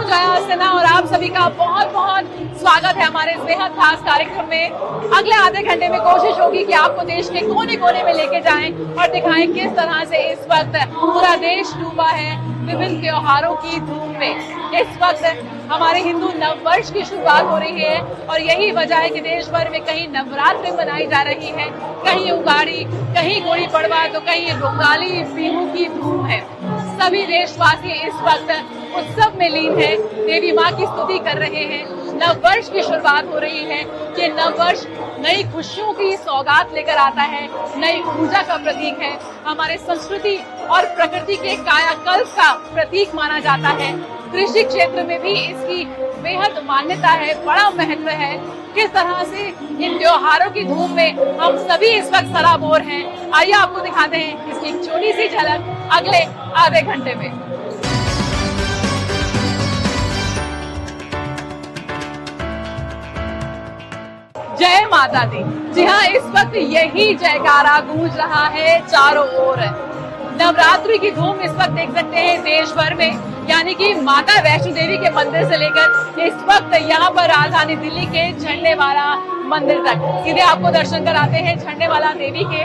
सुजया सिन्हा और आप सभी का बहुत बहुत स्वागत है हमारे इस बेहद खास कार्यक्रम में। अगले आधे घंटे में कोशिश होगी कि आपको देश के कोने कोने में लेके जाएं और दिखाएं किस तरह से इस वक्त पूरा देश डूबा है विभिन्न त्योहारों की धूम में। इस वक्त हमारे हिंदू नववर्ष की शुरुआत हो रही है और यही वजह है कि देश भर में कहीं नवरात्रि मनाई जा रही है, कहीं उगाड़ी, कहीं गुड़ी पड़वा तो कहीं रोंगाली बिहू की धूम है। सभी देशवासी इस वक्त उत्सव में लीन है, देवी माँ की स्तुति कर रहे हैं। नववर्ष की शुरुआत हो रही है। ये नववर्ष नई खुशियों की सौगात लेकर आता है, नई ऊर्जा का प्रतीक है, हमारे संस्कृति और प्रकृति के कायाकल्प का प्रतीक माना जाता है। कृषि क्षेत्र में भी इसकी बेहद मान्यता है, बड़ा महत्व है। किस तरह से इन त्योहारों की धूम में हम सभी इस वक्त सराबोर हैं, आइए आपको दिखाते हैं इसकी एक छोटी सी झलक अगले आधे घंटे में। जय माता दी। जी हाँ, इस वक्त यही जयकारा गूंज रहा है चारों ओर। नवरात्रि की धूम इस वक्त देख सकते हैं देश भर में, यानी कि माता वैष्णो देवी के मंदिर से लेकर इस वक्त यहाँ पर राजधानी दिल्ली के झंडे वाला मंदिर तक सीधे आपको दर्शन कराते हैं। झंडे वाला देवी के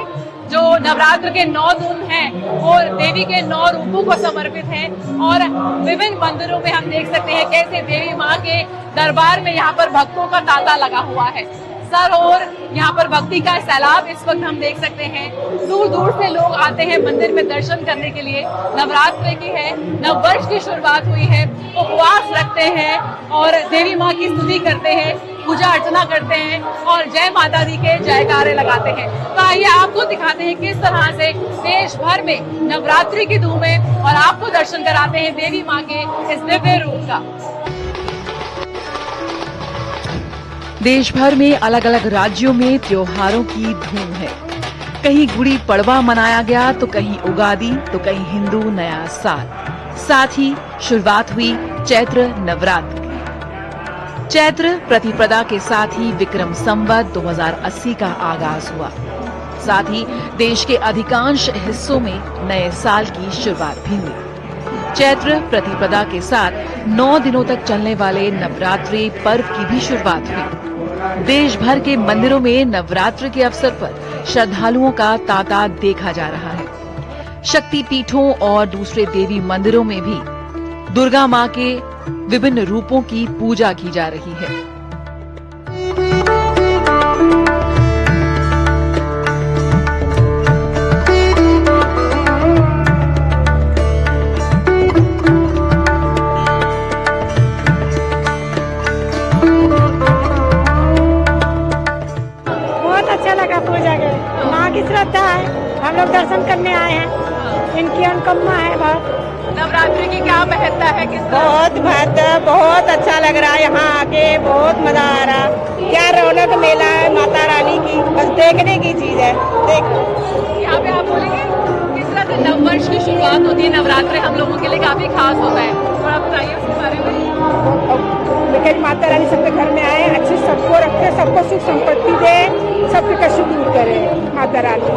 जो नवरात्र के 9 दिन हैं वो देवी के 9 रूपों को समर्पित हैं और विभिन्न मंदिरों में हम देख सकते हैं कैसे देवी माँ के दरबार में यहाँ पर भक्तों का तांता लगा हुआ है। सर और यहाँ पर भक्ति का सैलाब इस वक्त हम देख सकते हैं। दूर दूर से लोग आते हैं मंदिर में दर्शन करने के लिए। नवरात्र की है, नववर्ष की शुरुआत हुई है, उपवास रखते हैं और देवी माँ की स्तुति करते हैं, पूजा अर्चना करते हैं और जय माता दी के जयकारे लगाते हैं। तो आइए आपको दिखाते हैं किस तरह से देश भर में नवरात्रि की धूम है और आपको दर्शन कराते हैं देवी माँ के इस दिव्य रूप का। देश भर में अलग अलग राज्यों में त्योहारों की धूम है। कहीं गुड़ी पड़वा मनाया गया तो कहीं उगादी तो कहीं हिंदू नया साल। साथ ही शुरुआत हुई चैत्र नवरात्र की। चैत्र प्रतिपदा के साथ ही विक्रम संवत 2080 का आगाज हुआ। साथ ही देश के अधिकांश हिस्सों में नए साल की शुरुआत भी हुई। चैत्र प्रतिपदा के साथ 9 दिनों तक चलने वाले नवरात्रि पर्व की भी शुरुआत हुई। देश भर के मंदिरों में नवरात्र के अवसर पर श्रद्धालुओं का तांता देखा जा रहा है। शक्ति पीठों और दूसरे देवी मंदिरों में भी दुर्गा माँ के विभिन्न रूपों की पूजा की जा रही है। श्रद्धा है, हम लोग दर्शन करने आए हैं। इनकी अनुकंपा है बहुत। नवरात्रि की क्या महत्ता है? किस बहुत महत्व, बहुत अच्छा लग रहा है यहाँ आके, बहुत मजा आ रहा। क्या रौनक मेला है माता रानी की, बस देखने की चीज है। देखो यहाँ पे आप बोलेंगे किस तरह से नववर्ष की शुरुआत होती है। नवरात्रि हम लोगों के लिए काफी खास होता है, थोड़ा बताइए उसके बारे में। लेकिन माता रानी सबके घर में आए, अच्छी सबको रखे, सबको सुख संपत्ति दे, सबके कष्ट दूर करे माता रानी।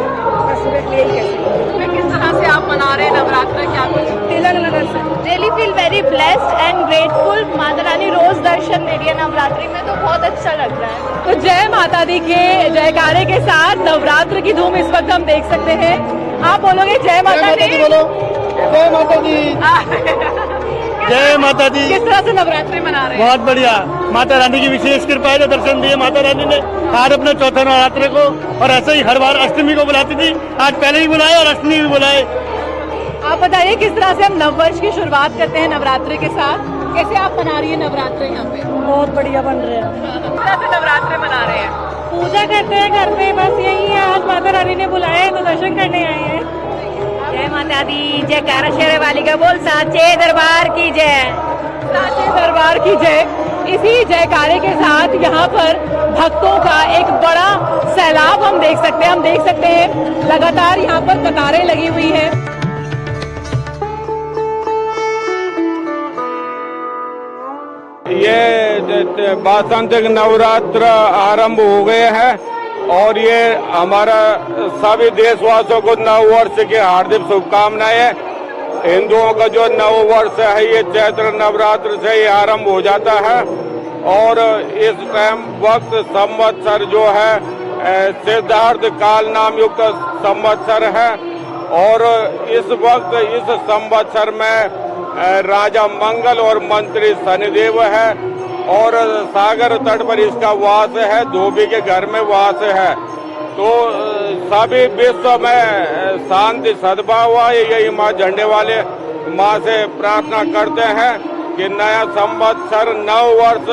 बस यही कैसे किस तरह से आप मना रहे हैं नवरात्र? क्या कुछ तिलक नगर से really feel very blessed and grateful. Mata Rani रोज दर्शन दे रही है नवरात्रि में, तो बहुत अच्छा लग रहा है। तो जय माता दी के जयकारे के साथ नवरात्र की धूम इस वक्त हम देख सकते हैं। आप बोलोगे जय माता दी? बोलो जय माता दी। जय माता दी। किस तरह से नवरात्रि मना रहे हैं? बहुत बढ़िया, माता रानी की विशेष कृपा है जो दर्शन दिए माता रानी ने आज अपने चौथे नवरात्रि को, और ऐसे ही हर बार अष्टमी को बुलाती थी, आज पहले ही बुलाए और अष्टमी भी बुलाए। आप बताइए किस तरह से हम नववर्ष की शुरुआत करते हैं नवरात्रि के साथ, कैसे आप मना रही है नवरात्रि यहाँ पे? बहुत बढ़िया बन रहे हैं। किस तरह से नवरात्रि मना रहे हैं? पूजा करते हैं घर पे, बस यही है। आज माता रानी ने बुलाया है तो दर्शन करने आए हैं। जय माता दी, जयकारा शेरे वाली का बोल, साचे दरबार की जय। साचे दरबार की जय। इसी जयकारे के साथ यहाँ पर भक्तों का एक बड़ा सैलाब हम देख सकते हैं। लगातार यहाँ पर कतारें लगी हुई हैं। ये वासंतिक नवरात्र आरंभ हो गए हैं और ये हमारा सभी देशवासियों को नव वर्ष की हार्दिक शुभकामनाएं। हिंदुओं का जो नव वर्ष है ये चैत्र नवरात्र से ही आरंभ हो जाता है और इस टाइम वक्त संवत्सर जो है सिद्धार्थ काल नाम युक्त संवत्सर है और इस वक्त इस संवत्सर में राजा मंगल और मंत्री शनिदेव है और सागर तट पर इसका वास है, धोबी के घर में वास है। तो सभी विश्व में शांति सद्भाव आए, यही माँ झंडे वाले माँ से प्रार्थना करते हैं कि नया संवत्सर नव वर्ष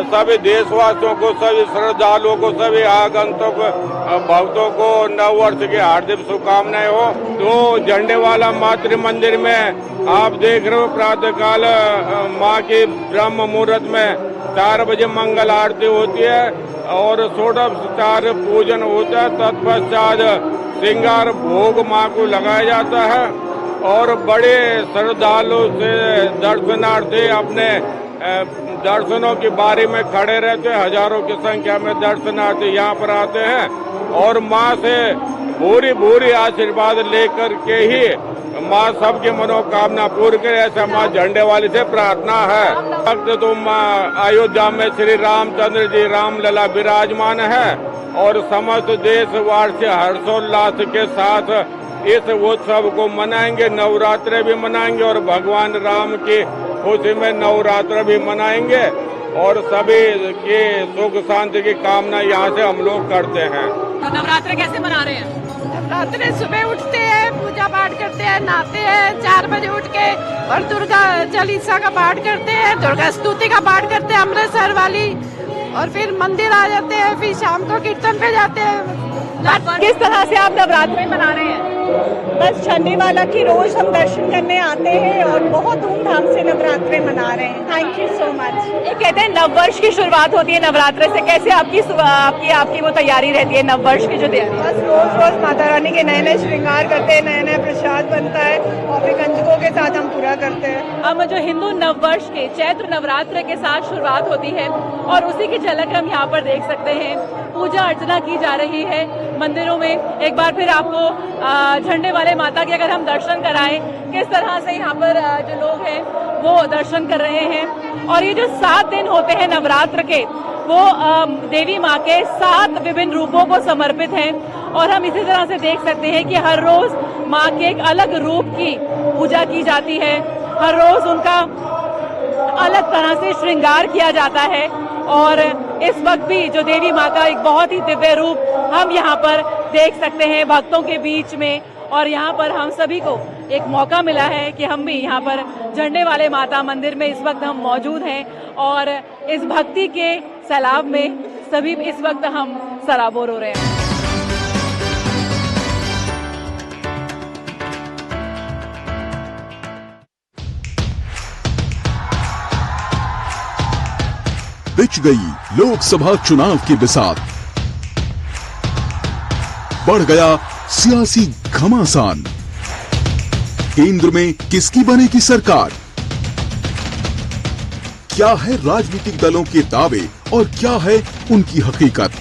सभी देशवासियों को, सभी श्रद्धालुओं को, सभी आगंतुक भक्तों को नव वर्ष की हार्दिक शुभकामनाएं हो। तो झंडे वाला मातृ मंदिर में आप देख रहे हो प्रातः काल माँ की ब्रह्म मुहूर्त में 4 बजे मंगल आरती होती है और षोडशोपचार पूजन होता है। तत्पश्चात श्रृंगार भोग माँ को लगाया जाता है और बड़े श्रद्धालु से दर्शनार्थी अपने दर्शनों की बारी में खड़े रहते हैं। हजारों की संख्या में दर्शनार्थी यहाँ पर आते हैं और माँ से भूरी भूरी आशीर्वाद लेकर के ही माँ सबकी मनोकामना पूर्ण करे, ऐसा माँ झंडे वाली से प्रार्थना है। भक्त तो माँ अयोध्या में श्री रामचंद्र जी रामलला विराजमान है और समस्त देश वासी हर्षोल्लास के साथ इस उत्सव को मनाएंगे। नवरात्र भी मनाएंगे और भगवान राम की खुशी में नवरात्र भी मनाएंगे और सभी की सुख शांति की कामना यहाँ से हम लोग करते हैं। तो नवरात्र कैसे मना रहे हैं? नवरात्रि सुबह उठते हैं, पूजा पाठ करते हैं, नहाते हैं 4 बजे उठ के और दुर्गा चालीसा का पाठ करते हैं, दुर्गा स्तुति का पाठ करते हैं अमृतसर वाली और फिर मंदिर आ जाते हैं, फिर शाम को कीर्तन पे जाते हैं। किस तरह से आप नवरात्रि मना रहे हैं? बस झंडे वाला की रोज हम दर्शन करने आते हैं और बहुत धूमधाम से नवरात्रि मना रहे हैं। Thank you so much. ये कहते हैं नववर्ष की शुरुआत होती है नवरात्र से, कैसे आपकी वो तैयारी रहती है नववर्ष की जो तैयारी? बस रोज रोज माता रानी के नए नए श्रृंगार करते हैं, नया नया प्रसाद बनता है और फिर कंजकों के साथ हम पूरा करते हैं। हम जो हिंदू नववर्ष के चैत्र नवरात्र के साथ शुरुआत होती है और उसी की झलक हम यहाँ पर देख सकते हैं। पूजा अर्चना की जा रही है मंदिरों में। एक बार फिर आपको झंडे वाले माता के अगर हम दर्शन कराएं, किस तरह से यहाँ पर जो लोग हैं वो दर्शन कर रहे हैं। और ये जो 7 दिन होते हैं नवरात्र के, वो देवी माँ के 7 विभिन्न रूपों को समर्पित हैं और हम इसी तरह से देख सकते हैं कि हर रोज माँ के एक अलग रूप की पूजा की जाती है, हर रोज उनका अलग तरह से श्रृंगार किया जाता है। और इस वक्त भी जो देवी माँ का एक बहुत ही दिव्य रूप हम यहाँ पर देख सकते हैं भक्तों के बीच में। और यहाँ पर हम सभी को एक मौका मिला है कि हम भी यहाँ पर झंडे वाले माता मंदिर में इस वक्त हम मौजूद हैं और इस भक्ति के सैलाब में सभी इस वक्त हम सराबोर हो रहे हैं। बिछ गई लोकसभा चुनाव की बिसात, बढ़ गया सियासी घमासान। केंद्र में किसकी बनेगी सरकार? क्या है राजनीतिक दलों के दावे और क्या है उनकी हकीकत?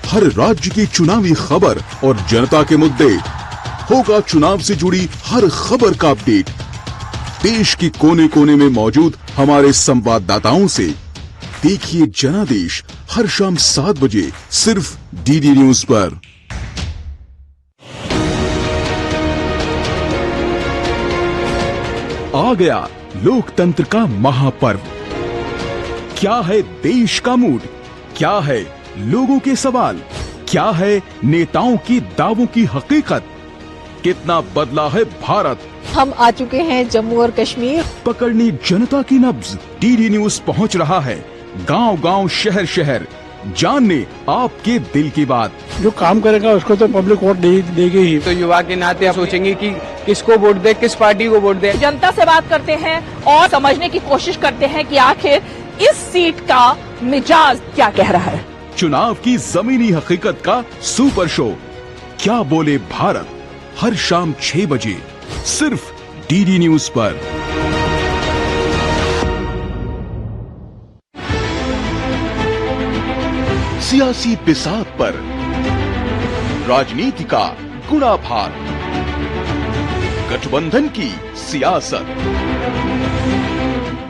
हर राज्य की चुनावी खबर और जनता के मुद्दे, होगा चुनाव से जुड़ी हर खबर का अपडेट। देश के कोने कोने में मौजूद हमारे संवाददाताओं से देखिए जनादेश हर शाम 7 बजे सिर्फ डीडी न्यूज पर। आ गया लोकतंत्र का महापर्व। क्या है देश का मूड, क्या है लोगों के सवाल, क्या है नेताओं की दावों की हकीकत, कितना बदला है भारत। हम आ चुके हैं जम्मू और कश्मीर। पकड़नी जनता की नब्ज, डीडी न्यूज पहुंच रहा है गांव गांव शहर शहर, जानने आपके दिल की बात। जो काम करेगा उसको तो पब्लिक वोट देगी ही। तो युवा के नाते आप सोचेंगे कि किसको वोट दे, किस पार्टी को वोट दे। जनता से बात करते हैं और समझने की कोशिश करते हैं कि आखिर इस सीट का मिजाज क्या कह रहा है। चुनाव की जमीनी हकीकत का सुपर शो क्या बोले भारत, हर शाम 6 बजे सिर्फ डीडी न्यूज पर। सियासी बिसात पर राजनीति का गुणाभार, गठबंधन की सियासत,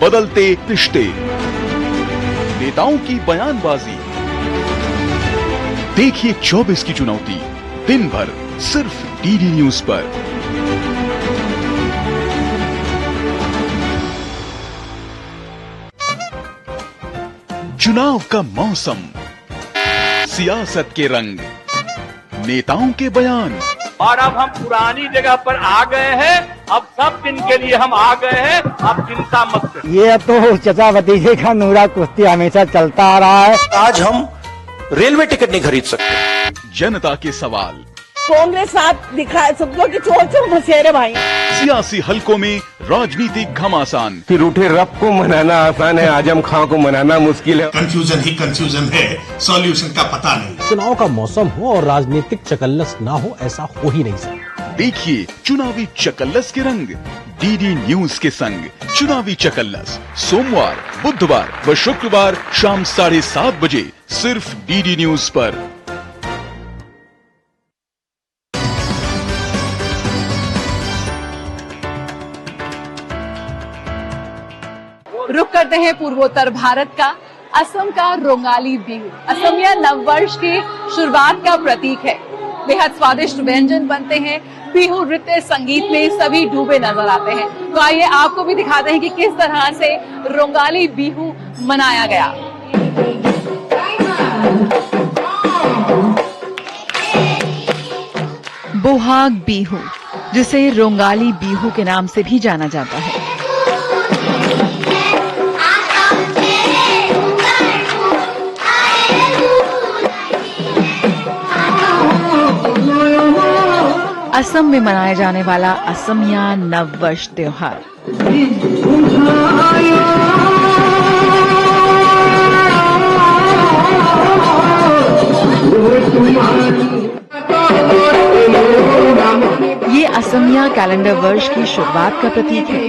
बदलते रिश्ते, नेताओं की बयानबाजी। देखिए 24 की चुनौती दिन भर सिर्फ डीडी न्यूज पर। चुनाव का मौसम, सियासत के रंग, नेताओं के बयान। और अब हम पुरानी जगह पर आ गए हैं, अब सब दिन के लिए हम आ गए हैं, अब चिंता मत करिए। ये तो चचा भतीजे का नूरा कुश्ती हमेशा चलता आ रहा है। आज हम रेलवे टिकट नहीं खरीद सकते। जनता के सवाल, कांग्रेस साथ दिखा सब लोग की चोर चोर फंसे रे भाई। सियासी हलकों में राजनीतिक घमासान। फिर उठे रब को मनाना आसान है, आजम खां को मनाना मुश्किल है। कंफ्यूजन ही कंफ्यूजन है, सॉल्यूशन का पता नहीं। चुनाव का मौसम हो और राजनीतिक चकल्लस ना हो, ऐसा हो ही नहीं सकता। देखिए चुनावी चकल्लस के रंग डीडी न्यूज के संग। चुनावी चकल्लस सोमवार, बुधवार व शुक्रवार शाम 7:30 बजे सिर्फ डीडी न्यूज पर। रुक करते हैं पूर्वोत्तर भारत का, असम का रोंगाली बिहू। असमिया नववर्ष की शुरुआत का प्रतीक है। बेहद स्वादिष्ट व्यंजन बनते हैं, बिहू नृत्य संगीत में सभी डूबे नजर आते हैं। तो आइए आपको भी दिखाते हैं कि किस तरह से रोंगाली बिहू मनाया गया। बोहाग बिहू, जिसे रोंगाली बिहू के नाम से भी जाना जाता है, असम में मनाया जाने वाला असमिया नववर्ष त्योहार। ये असमिया कैलेंडर वर्ष की शुरुआत का प्रतीक है।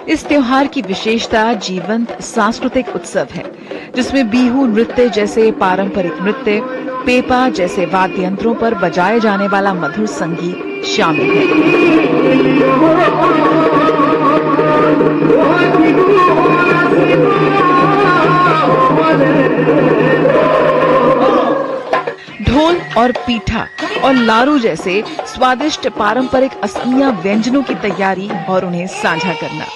इस त्योहार की विशेषता जीवंत सांस्कृतिक उत्सव है, जिसमें बिहू नृत्य जैसे पारंपरिक नृत्य, पेपा जैसे वाद्य यंत्रों पर बजाए जाने वाला मधुर संगीत शामिल है। ढोल और पीठा और लारू जैसे स्वादिष्ट पारंपरिक असमिया व्यंजनों की तैयारी और उन्हें साझा करना।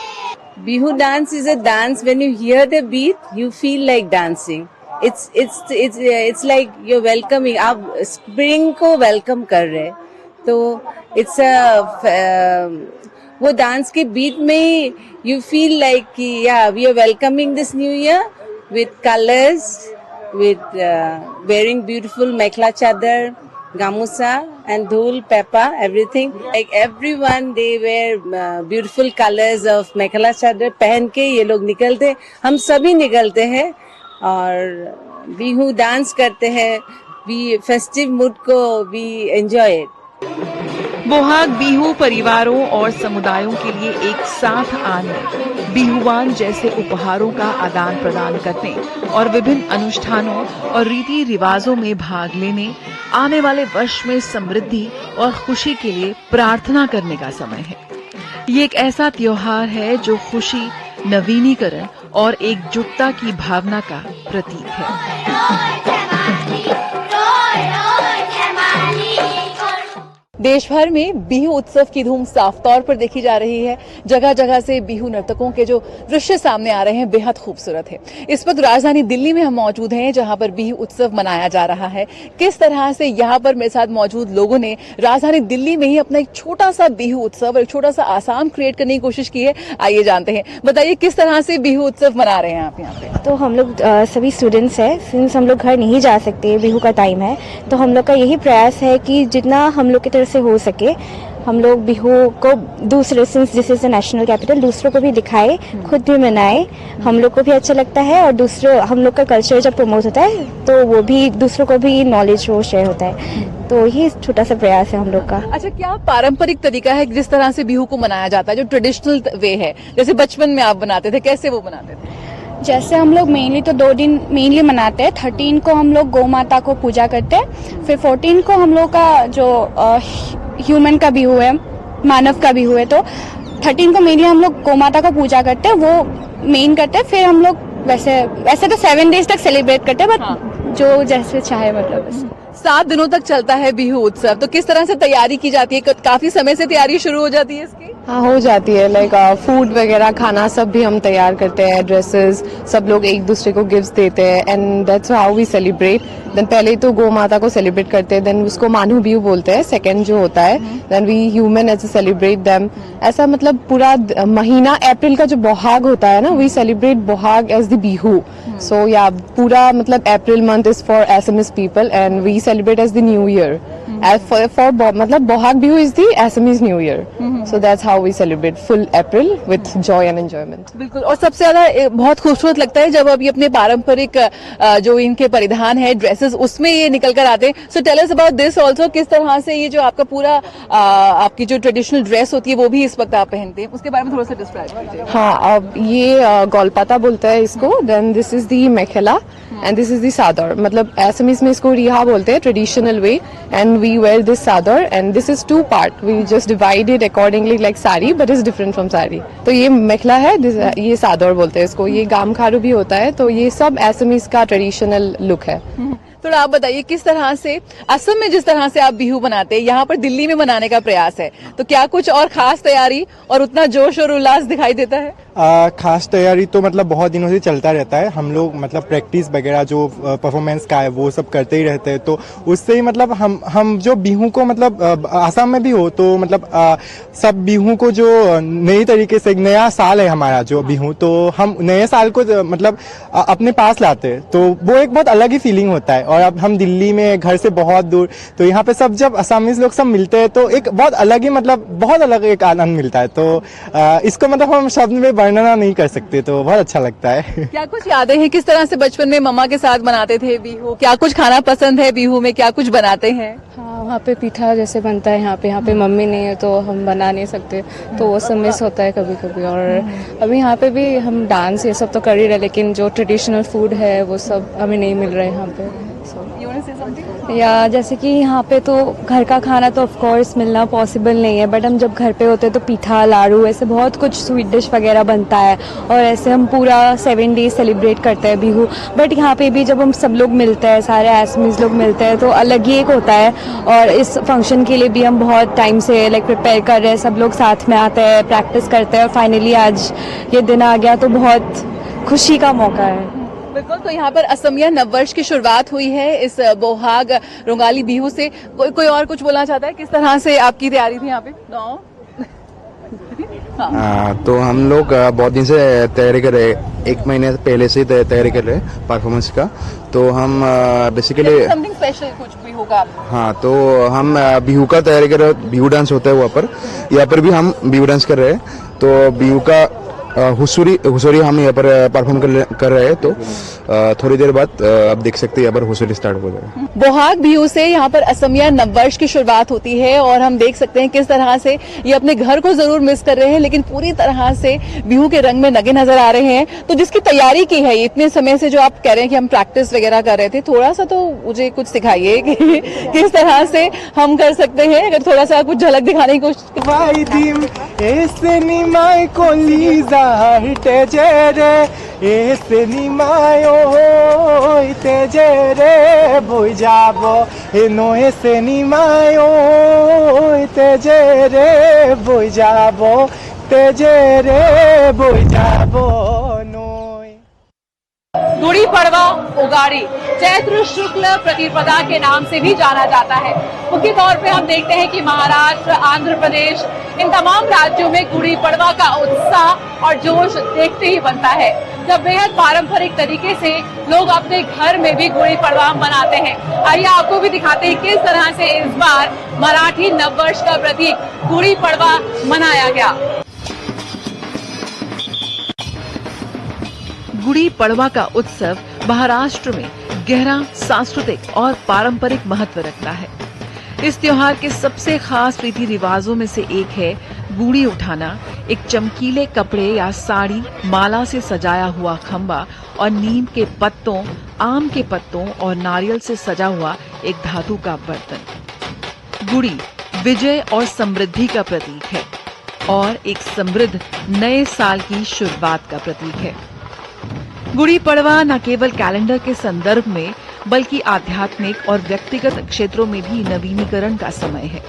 Bihu dance is a dance. When you hear the beat, you feel like dancing. It's like you're welcoming. आप spring को welcome कर रहे हैं, तो it's a वो dance के beat में you feel like yeah, we are welcoming this new year with colors, with wearing beautiful mekhla chadar, gamusa and dhol, pepa, everything. Like everyone, they wear beautiful colors of mekhla chadar. पहन के ये लोग निकलते, हम सभी निकलते हैं और बिहू डांस करते हैं। We festive mood को we enjoy it. Bohag Bihu परिवारों और समुदायों के लिए एक साथ आने, बिहुवान जैसे उपहारों का आदान प्रदान करने और विभिन्न अनुष्ठानों और रीति रिवाजों में भाग लेने, आने वाले वर्ष में समृद्धि और खुशी के लिए प्रार्थना करने का समय है। ये एक ऐसा त्योहार है जो खुशी, नवीनीकरण और एकजुटता की भावना का प्रतीक है। देश भर में बिहू उत्सव की धूम साफ तौर पर देखी जा रही है। जगह जगह से बिहू नर्तकों के जो दृश्य सामने आ रहे हैं बेहद खूबसूरत है। इस वक्त राजधानी दिल्ली में हम मौजूद हैं, जहां पर बिहू उत्सव मनाया जा रहा है। किस तरह से यहां पर मेरे साथ मौजूद लोगों ने राजधानी दिल्ली में ही अपना एक छोटा सा बिहू उत्सव और एक छोटा सा आसाम क्रिएट करने की कोशिश की है, आइए जानते हैं। बताइए किस तरह से बिहू उत्सव मना रहे हैं आप यहाँ पे? तो हम लोग सभी स्टूडेंट्स हैं, सिंस हम लोग घर नहीं जा सकते, बिहू का टाइम है, तो हम लोग का यही प्रयास है कि जितना हम लोग की तरफ से हो सके हम लोग बिहू को दूसरे, since this is the national capital, दूसरों को भी दिखाए, खुद भी मनाए, हम लोग को भी अच्छा लगता है और दूसरों, हम लोग का कल्चर जब प्रमोट होता है तो वो भी दूसरों को भी नॉलेज वो शेयर होता है। तो ये छोटा सा प्रयास है हम लोग का। अच्छा, क्या पारंपरिक तरीका है जिस तरह से बिहू को मनाया जाता है, जो ट्रेडिशनल वे है, जैसे बचपन में आप बनाते थे, कैसे वो बनाते थे? जैसे हम लोग मेनली तो 2 दिन मेनली मनाते हैं। 13 को हम लोग गौ माता को पूजा करते हैं, फिर 14 को हम लोग का जो ह्यूमन का बिहू है, मानव का बिहू है, तो 13 को मेनली हम लोग गौ माता को पूजा करते हैं, वो मेन करते हैं। फिर हम लोग वैसे तो 7 डेज तक सेलिब्रेट करते हैं, बट जो जैसे चाहे, मतलब 7 दिनों तक चलता है बिहू उत्सव। तो किस तरह से तैयारी की जाती है? काफी समय से तैयारी शुरू हो जाती है इसकी? हाँ, हो जाती है। लाइक फूड वगैरह, खाना सब भी हम तैयार करते हैं, ड्रेसेस, सब लोग एक दूसरे को गिफ्ट्स देते हैं, and that's how we celebrate. Then पहले तो गौ माता को सेलिब्रेट करते हैं, देन उसको मानू बिहू बोलते हैं, सेकंड जो होता है, then we human as celebrate them. ऐसा मतलब पूरा महीना अप्रैल का जो बोहाग होता है ना, we celebrate Bohag as the Bihu. So या पूरा मतलब April month is for Assamese people and we celebrate as the new year. For मतलब Bohag Bihu is the Assamese New Year, so that's how we celebrate full April with joy and enjoyment. बिल्कुल। और सबसे ज्यादा बहुत खूबसूरत लगता है जब अब ये अपने पारंपरिक जो इनके परिधान है, ड्रेसेस, उसमें ये निकल कर आते हैं। So tell us about this also, किस तरह से ये जो आपका पूरा आपकी जो ट्रेडिशनल ड्रेस होती है वो भी इस वक्त आप पहनते हैं, उसके बारे में थोड़ा सा डिस्क्राइब कीजिए। हाँ, अब ये गोलपाता बोलता है इसको, then this is the mekhela and this is the sador. मतलब असमीज में इसको रिहा बोलते हैं, traditional way, and we wear this sadar and this is 2 part, we just divide it accordingly like sari but is different from sari। तो ये मेखला है, ये सादर बोलते हैं इसको। ये गामखारू भी होता है, तो ये सब असमीज का ट्रेडिशनल लुक है। थोड़ा आप बताइए किस तरह से असम में जिस तरह से आप बिहू बनाते हैं, यहाँ पर दिल्ली में मनाने का प्रयास है, तो क्या कुछ और खास तैयारी और उतना जोश और उल्लास दिखाई देता है? खास तैयारी तो मतलब बहुत दिनों से चलता रहता है। हम लोग मतलब प्रैक्टिस वगैरह जो परफॉर्मेंस का है वो सब करते ही रहते हैं, तो उससे ही मतलब हम जो बिहू को मतलब आसाम में भी हो तो मतलब सब बिहू को जो नई तरीके से, एक नया साल है हमारा जो बिहू, तो हम नए साल को मतलब अपने पास लाते हैं, तो वो एक बहुत अलग ही फीलिंग होता है। और अब हम दिल्ली में घर से बहुत दूर, तो यहाँ पे सब जब असामीज लोग सब मिलते हैं तो एक बहुत अलग ही मतलब बहुत अलग एक आनंद मिलता है। तो इसको मतलब हम शब्द में वर्णना नहीं कर सकते, तो बहुत अच्छा लगता है। क्या कुछ यादें हैं, किस तरह से बचपन में मम्मा के साथ बनाते थे बिहू? क्या कुछ खाना पसंद है बिहू में, क्या कुछ बनाते हैं? हाँ, वहाँ पे पीठा जैसे बनता है, यहाँ पे मम्मी नहीं है तो हम बना नहीं सकते, तो वो सब मिस होता है कभी कभी। और अभी यहाँ पे भी हम डांस ये सब तो कर ही रहे, लेकिन जो ट्रेडिशनल फूड है वो सब हमें नहीं मिल रहा है यहाँ पे। या जैसे कि यहाँ पे तो घर का खाना तो ऑफ कोर्स मिलना पॉसिबल नहीं है, बट हम जब घर पे होते हैं तो पीठा, लाड़ू, ऐसे बहुत कुछ स्वीट डिश वगैरह बनता है, और ऐसे हम पूरा 7 डेज सेलिब्रेट करते हैं बिहू। बट यहाँ पे भी जब हम सब लोग मिलते हैं, सारे असमीज लोग मिलते हैं, तो अलग ही एक होता है। और इस फंक्शन के लिए भी हम बहुत टाइम से प्रिपेयर कर रहे हैं, सब लोग साथ में आते हैं, प्रैक्टिस करते हैं, और फाइनली आज ये दिन आ गया, तो बहुत खुशी का मौका है। बिल्कुल। तो यहाँ पर असमिया नववर्ष की शुरुआत हुई है इस बोहाग रोंगाली बिहू से। कोई और कुछ बोलना चाहता है? किस तरह से आपकी तैयारी थी यहाँ पे? तो हम लोग बहुत दिन से तैयारी कर रहे हैं, 1 महीने पहले से तैयारी कर रहे हैं परफॉर्मेंस का। तो हम बेसिकली समथिंग स्पेशल कुछ भी होगा? हाँ, तो हम बिहू का तैयारी कर रहे हैं, बिहू डांस होता है वहाँ पर, यहाँ पर भी हम बिहू डांस कर रहे हैं। तो बिहू का हुसुरी हम यहाँ पर परफॉर्म कर रहे हैं, तो थोड़ी देर बाद आप देख सकते हैं यहाँ पर हुसुरी स्टार्ट हो जाएगा। बोहाग बिहू से यहाँ पर असमिया नववर्ष की शुरुआत होती है, और हम देख सकते हैं किस तरह से ये अपने घर को जरूर मिस कर रहे हैं, लेकिन पूरी तरह से बिहू के रंग में नगे नजर आ रहे हैं। तो जिसकी तैयारी की है इतने समय से, जो आप कह रहे हैं कि हम प्रैक्टिस वगैरह कर रहे थे, थोड़ा सा तो मुझे कुछ सिखाइए कि किस तरह से हम कर सकते हैं, अगर थोड़ा सा कुछ झलक दिखाने की कोशिश। गुड़ी पड़वा उगाड़ी चैत्र शुक्ल प्रतिपदा के नाम से भी जाना जाता है। मुख्य तौर पे हम देखते हैं कि महाराष्ट्र, आंध्र प्रदेश, इन तमाम राज्यों में गुड़ी पड़वा का उत्साह और जोश देखते ही बनता है। जब बेहद पारंपरिक तरीके से लोग अपने घर में भी गुड़ी पड़वा मनाते हैं। आइए आपको भी दिखाते हैं किस तरह से इस बार मराठी नववर्ष का प्रतीक गुड़ी पड़वा मनाया गया। गुड़ी पड़वा का उत्सव महाराष्ट्र में गहरा सांस्कृतिक और पारंपरिक महत्व रखता है। इस त्योहार के सबसे खास रीति रिवाजों में से एक है गुड़ी उठाना। एक चमकीले कपड़े या साड़ी, माला से सजाया हुआ खंबा और नीम के पत्तों, आम के पत्तों और नारियल से सजा हुआ एक धातु का बर्तन। गुड़ी विजय और समृद्धि का प्रतीक है और एक समृद्ध नए साल की शुरुआत का प्रतीक है। गुड़ी पड़वा न केवल कैलेंडर के संदर्भ में बल्कि आध्यात्मिक और व्यक्तिगत क्षेत्रों में भी नवीनीकरण का समय है।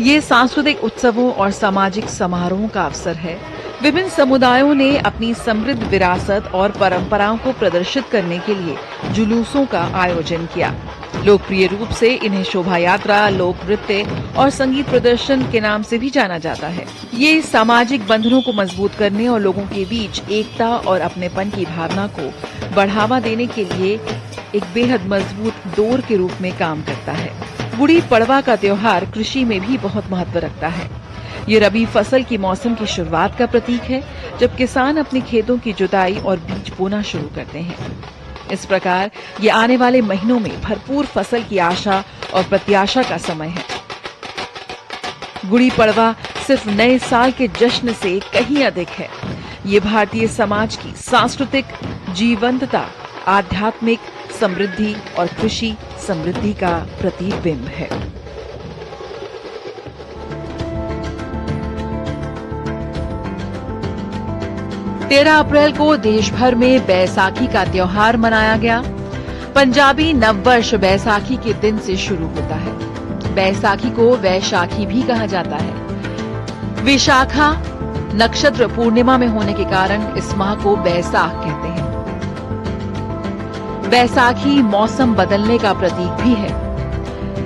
ये सांस्कृतिक उत्सवों और सामाजिक समारोहों का अवसर है। विभिन्न समुदायों ने अपनी समृद्ध विरासत और परंपराओं को प्रदर्शित करने के लिए जुलूसों का आयोजन किया। लोकप्रिय रूप से इन्हें शोभा यात्रा, लोक नृत्य और संगीत प्रदर्शन के नाम से भी जाना जाता है। ये सामाजिक बंधनों को मजबूत करने और लोगों के बीच एकता और अपनेपन की भावना को बढ़ावा देने के लिए एक बेहद मजबूत डोर के रूप में काम करता है। गुड़ी पड़वा का त्योहार कृषि में भी बहुत महत्व रखता है। ये रबी फसल की मौसम की शुरुआत का प्रतीक है, जब किसान अपने खेतों की जुताई और बीज बोना शुरू करते हैं। इस प्रकार ये आने वाले महीनों में भरपूर फसल की आशा और प्रत्याशा का समय है। गुड़ी पड़वा सिर्फ नए साल के जश्न से कहीं अधिक है। ये भारतीय समाज की सांस्कृतिक जीवंतता, आध्यात्मिक समृद्धि और कृषि समृद्धि का प्रतिबिंब है। तेरह अप्रैल को देश भर में बैसाखी का त्योहार मनाया गया। पंजाबी नववर्ष बैसाखी के दिन से शुरू होता है। बैसाखी को वैशाखी भी कहा जाता है। विशाखा नक्षत्र पूर्णिमा में होने के कारण इस माह को बैसाख कहते हैं। बैसाखी मौसम बदलने का प्रतीक भी है।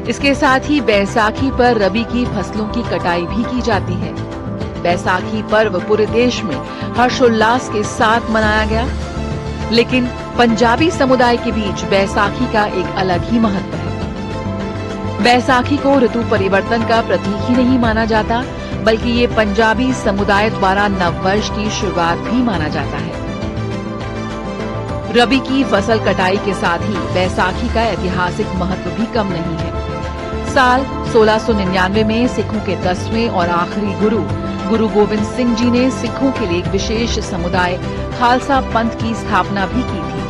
इसके साथ ही बैसाखी पर रबी की फसलों की कटाई भी की जाती है। बैसाखी पर्व पूरे देश में हर्षोल्लास के साथ मनाया गया, लेकिन पंजाबी समुदाय के बीच बैसाखी का एक अलग ही महत्व है। बैसाखी को ऋतु परिवर्तन का प्रतीक ही नहीं माना जाता, बल्कि ये पंजाबी समुदाय द्वारा नववर्ष की शुरुआत भी माना जाता है। रबी की फसल कटाई के साथ ही बैसाखी का ऐतिहासिक महत्व भी कम नहीं है। साल 1699 में सिखों के 10वें और आखिरी गुरु गोविंद सिंह जी ने सिखों के लिए एक विशेष समुदाय खालसा पंथ की स्थापना भी की थी।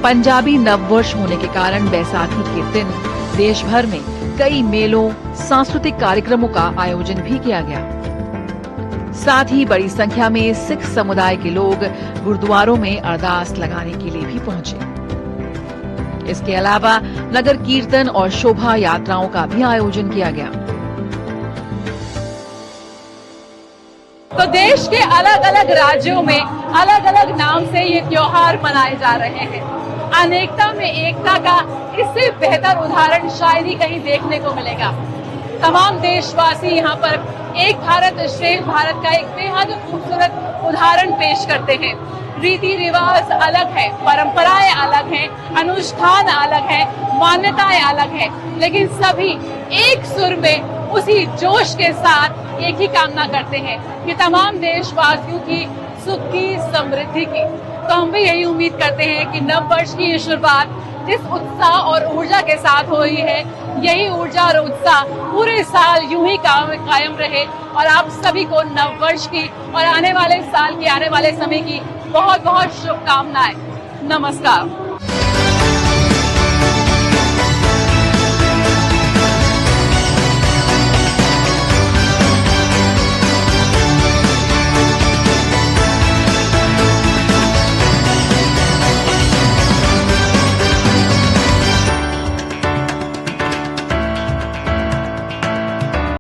पंजाबी नववर्ष होने के कारण बैसाखी के दिन देश भर में कई मेलों, सांस्कृतिक कार्यक्रमों का आयोजन भी किया गया। साथ ही बड़ी संख्या में सिख समुदाय के लोग गुरुद्वारों में अरदास लगाने के लिए भी पहुंचे। इसके अलावा नगर कीर्तन और शोभा यात्राओं का भी आयोजन किया गया। तो देश के अलग अलग राज्यों में अलग अलग नाम से ये त्योहार मनाए जा रहे हैं। अनेकता में एकता का इससे बेहतर उदाहरण शायद ही कहीं देखने को मिलेगा। तमाम देशवासी यहाँ पर एक भारत श्रेष्ठ भारत का एक बेहद खूबसूरत उदाहरण पेश करते हैं। रीति रिवाज अलग है, परंपराएं अलग हैं, अनुष्ठान अलग है, मान्यताएं अलग है, लेकिन सभी एक सुर में उसी जोश के साथ एक ही कामना करते हैं कि तमाम देशवासियों की सुख की, समृद्धि की। तो हम भी यही उम्मीद करते हैं कि नव वर्ष की ये शुरुआत जिस उत्साह और ऊर्जा के साथ हो रही है, यही ऊर्जा और उत्साह पूरे साल यूं ही कायम रहे और आप सभी को नव वर्ष की और आने वाले साल की, आने वाले समय की बहुत बहुत शुभकामनाएं। नमस्कार।